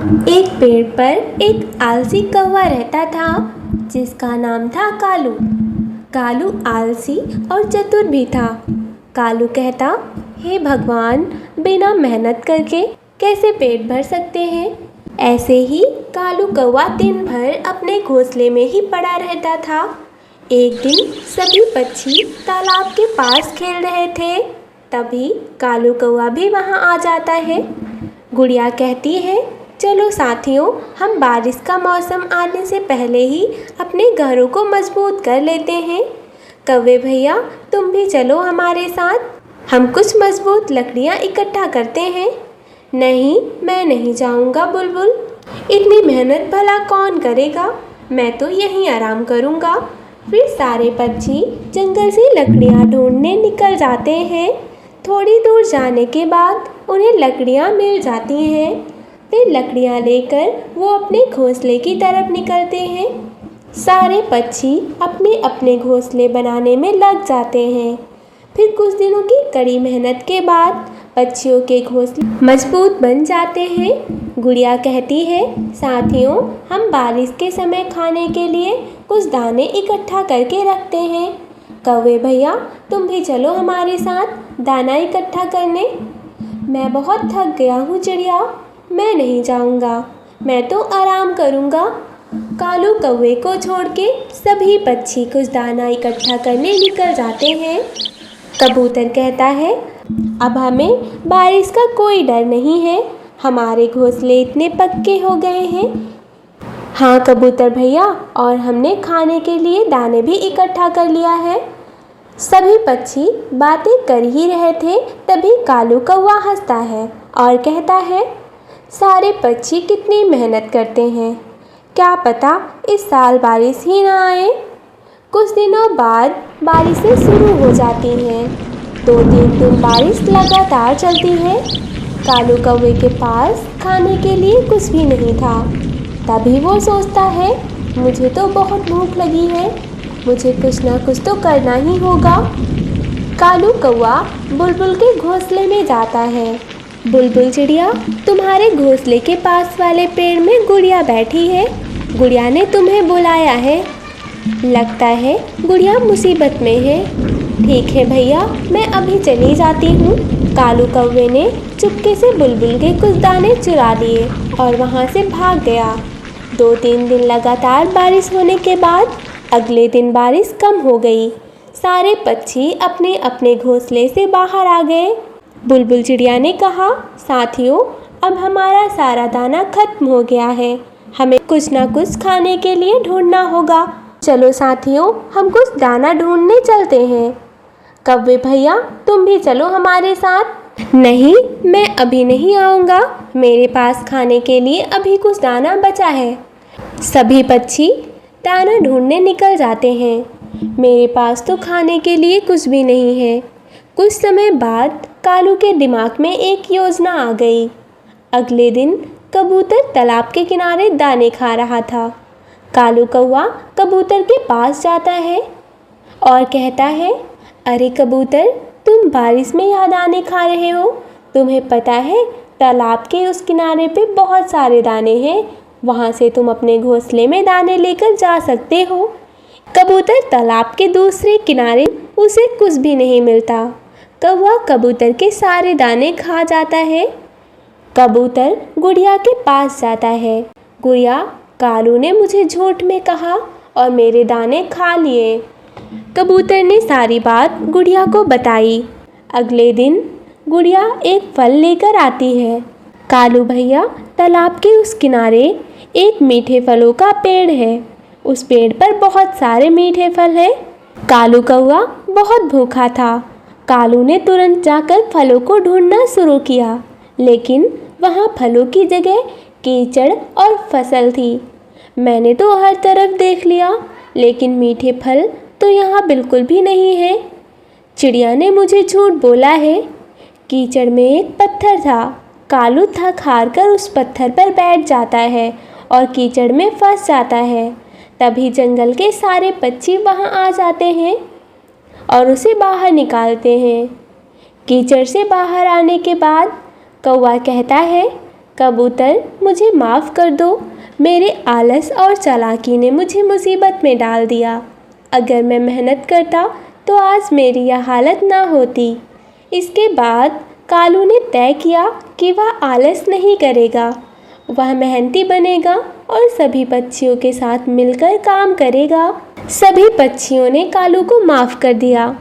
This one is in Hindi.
एक पेड़ पर एक आलसी कौवा रहता था जिसका नाम था कालू। कालू आलसी और चतुर भी था। कालू कहता, हे भगवान, बिना मेहनत करके कैसे पेट भर सकते हैं। ऐसे ही कालू कौवा दिन भर अपने घोंसले में ही पड़ा रहता था। एक दिन सभी पक्षी तालाब के पास खेल रहे थे, तभी कालू कौवा भी वहां आ जाता है। गुड़िया कहती है, चलो साथियों, हम बारिश का मौसम आने से पहले ही अपने घरों को मजबूत कर लेते हैं। कौवे भैया, तुम भी चलो हमारे साथ, हम कुछ मजबूत लकड़ियाँ इकट्ठा करते हैं। नहीं, मैं नहीं जाऊँगा बुलबुल, इतनी मेहनत भला कौन करेगा, मैं तो यहीं आराम करूँगा। फिर सारे पक्षी जंगल से लकड़ियाँ ढूंढने निकल जाते हैं। थोड़ी दूर जाने के बाद उन्हें लकड़ियाँ मिल जाती हैं। फिर लकड़ियाँ लेकर वो अपने घोंसले की तरफ निकलते हैं। सारे पक्षी अपने अपने घोंसले बनाने में लग जाते हैं। फिर कुछ दिनों की कड़ी मेहनत के बाद पक्षियों के घोंसले मजबूत बन जाते हैं। गुड़िया कहती है, साथियों, हम बारिश के समय खाने के लिए कुछ दाने इकट्ठा करके रखते हैं। कौवे भैया, तुम भी चलो हमारे साथ दाना इकट्ठा करने। मैं बहुत थक गया हूँ चिड़िया, मैं नहीं जाऊँगा, मैं तो आराम करूँगा। कालू कौवे को छोड़ के सभी पक्षी कुछ दाना इकट्ठा करने निकल जाते हैं। कबूतर कहता है, अब हमें बारिश का कोई डर नहीं है, हमारे घोंसले इतने पक्के हो गए हैं। हाँ कबूतर भैया, और हमने खाने के लिए दाने भी इकट्ठा कर लिया है। सभी पक्षी बातें कर ही रहे थे, तभी कालू कौवा हंसता है और कहता है, सारे पक्षी कितनी मेहनत करते हैं, क्या पता इस साल बारिश ही ना आए। कुछ दिनों बाद बारिशें शुरू हो जाती हैं। 2-3 दिन बारिश लगातार चलती है। कालू कौवे के पास खाने के लिए कुछ भी नहीं था। तभी वो सोचता है, मुझे तो बहुत भूख लगी है, मुझे कुछ ना कुछ तो करना ही होगा। कालू कौवा बुलबुल के घोंसले में जाता है। बुलबुल चिड़िया, तुम्हारे घोंसले के पास वाले पेड़ में गुड़िया बैठी है, गुड़िया ने तुम्हें बुलाया है। लगता है गुड़िया मुसीबत में है। ठीक है भैया, मैं अभी चली जाती हूँ। कालू कौवे ने चुपके से बुलबुल के कुछ दाने चुरा लिए और वहाँ से भाग गया। 2-3 दिन लगातार बारिश होने के बाद अगले दिन बारिश कम हो गई। सारे पक्षी अपने अपने घोंसले से बाहर आ गए। बुलबुल चिड़िया ने कहा, साथियों, अब हमारा सारा दाना खत्म हो गया है, हमें कुछ ना कुछ खाने के लिए ढूंढना होगा। चलो साथियों, हम कुछ दाना ढूंढने चलते हैं। कौवे भैया, तुम भी चलो हमारे साथ। नहीं, मैं अभी नहीं आऊँगा, मेरे पास खाने के लिए अभी कुछ दाना बचा है। सभी पक्षी दाना ढूंढने निकल जाते हैं। मेरे पास तो खाने के लिए कुछ भी नहीं है। कुछ समय बाद कालू के दिमाग में एक योजना आ गई। अगले दिन कबूतर तालाब के किनारे दाने खा रहा था। कालू कौवा कबूतर के पास जाता है और कहता है, अरे कबूतर, तुम बारिश में यहाँ दाने खा रहे हो, तुम्हें पता है तालाब के उस किनारे पे बहुत सारे दाने हैं, वहाँ से तुम अपने घोंसले में दाने लेकर जा सकते हो। कबूतर तालाब के दूसरे किनारे उसे कुछ भी नहीं मिलता। कौवा कबूतर के सारे दाने खा जाता है। कबूतर गुड़िया के पास जाता है। गुड़िया, कालू ने मुझे झूठ में कहा और मेरे दाने खा लिए। कबूतर ने सारी बात गुड़िया को बताई। अगले दिन गुड़िया एक फल लेकर आती है। कालू भैया, तालाब के उस किनारे एक मीठे फलों का पेड़ है, उस पेड़ पर बहुत सारे मीठे फल हैं। कालू कौवा बहुत भूखा था। कालू ने तुरंत जाकर फलों को ढूंढना शुरू किया, लेकिन वहाँ फलों की जगह कीचड़ और फसल थी। मैंने तो हर तरफ देख लिया, लेकिन मीठे फल तो यहाँ बिल्कुल भी नहीं है। चिड़िया ने मुझे झूठ बोला है। कीचड़ में एक पत्थर था। कालू थक हार कर उस पत्थर पर बैठ जाता है और कीचड़ में फंस जाता है। तभी जंगल के सारे पक्षी वहाँ आ जाते हैं और उसे बाहर निकालते हैं। कीचड़ से बाहर आने के बाद कौवा कहता है, कबूतर, मुझे माफ़ कर दो, मेरे आलस और चालाकी ने मुझे मुसीबत में डाल दिया। अगर मैं मेहनत करता तो आज मेरी यह हालत ना होती। इसके बाद कालू ने तय किया कि वह आलस नहीं करेगा, वह मेहनती बनेगा और सभी पक्षियों के साथ मिलकर काम करेगा। सभी पक्षियों ने कालू को माफ़ कर दिया